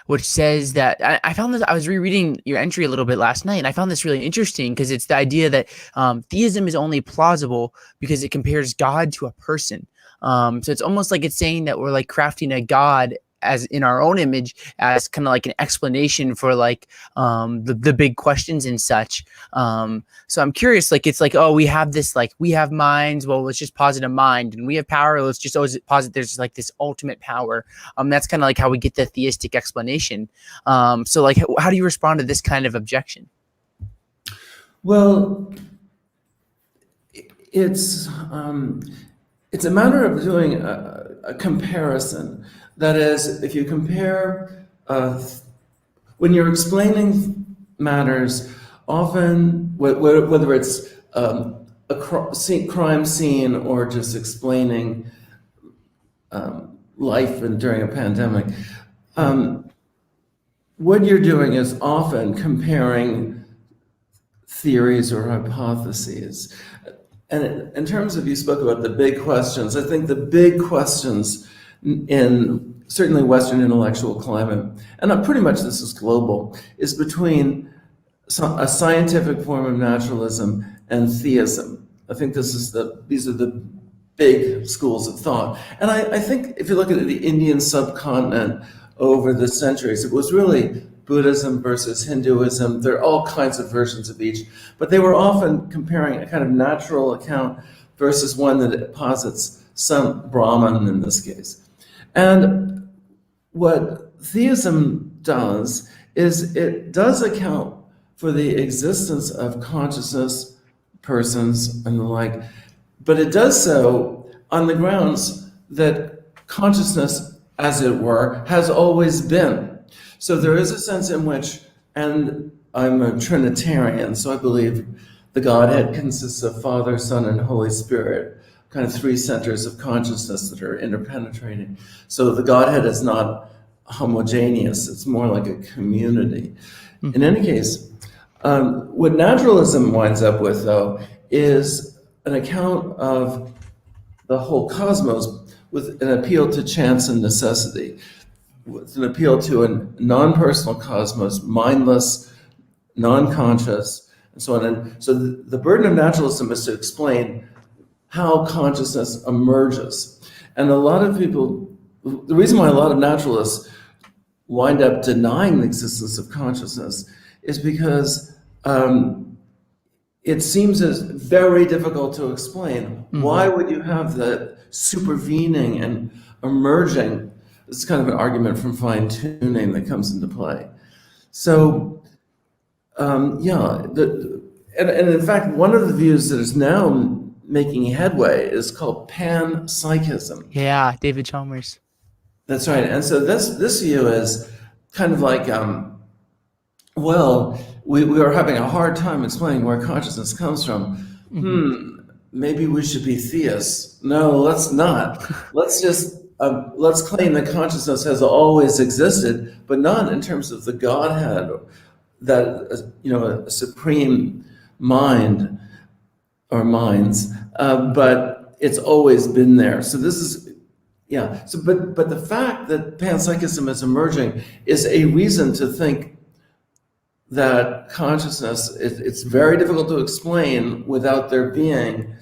which says that I found this. I was rereading your entry a little bit last night, and I found this really interesting because it's the idea that theism is only plausible because it compares God to a person. So it's almost like it's saying that we're like crafting a God as in our own image as kind of like an explanation for like the big questions and such. So I'm curious, like it's like, oh, we have this, like we have minds, well, let's just posit a mind, and we have power, let's just always posit there's like this ultimate power. That's kind of like how we get the theistic explanation. So like how do you respond to this kind of objection? Well, it's a matter of doing a comparison. That is, if you compare, when you're explaining matters, often whether it's a crime scene or just explaining life during a pandemic, what you're doing is often comparing theories or hypotheses. And in terms of, you spoke about the big questions, I think the big questions in certainly Western intellectual climate, and pretty much this is global, is between a scientific form of naturalism and theism. I think these are the big schools of thought. And I think if you look at the Indian subcontinent over the centuries, it was really Buddhism versus Hinduism. There are all kinds of versions of each, but they were often comparing a kind of natural account versus one that posits some Brahman in this case. And what theism does is it does account for the existence of consciousness, persons, and the like, but it does so on the grounds that consciousness, as it were, has always been. So there is a sense in which, and I'm a Trinitarian, so I believe the Godhead consists of Father, Son, and Holy Spirit, kind of three centers of consciousness that are interpenetrating. So the Godhead is not homogeneous, it's more like a community. In any case, what naturalism winds up with, though, is an account of the whole cosmos with an appeal to chance and necessity, with an appeal to a non-personal cosmos, mindless, non-conscious, and so on. And so the burden of naturalism is to explain how consciousness emerges. And a lot of people, the reason why a lot of naturalists wind up denying the existence of consciousness is because it seems as very difficult to explain. Mm-hmm. Why would you have the supervening and emerging? It's kind of an argument from fine-tuning that comes into play. So, and in fact, one of the views that is now making headway is called panpsychism. Yeah, David Chalmers. That's right. And so this view is kind of like, we are having a hard time explaining where consciousness comes from. Mm-hmm. Maybe we should be theists. No, let's not. Let's just let's claim that consciousness has always existed, but not in terms of the Godhead, that a supreme mind or minds, but it's always been there. So this is, yeah. So, but the fact that panpsychism is emerging is a reason to think that consciousness, it's very difficult to explain without there being,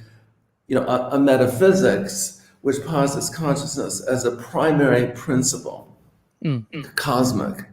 a metaphysics which posits consciousness as a primary principle, cosmic.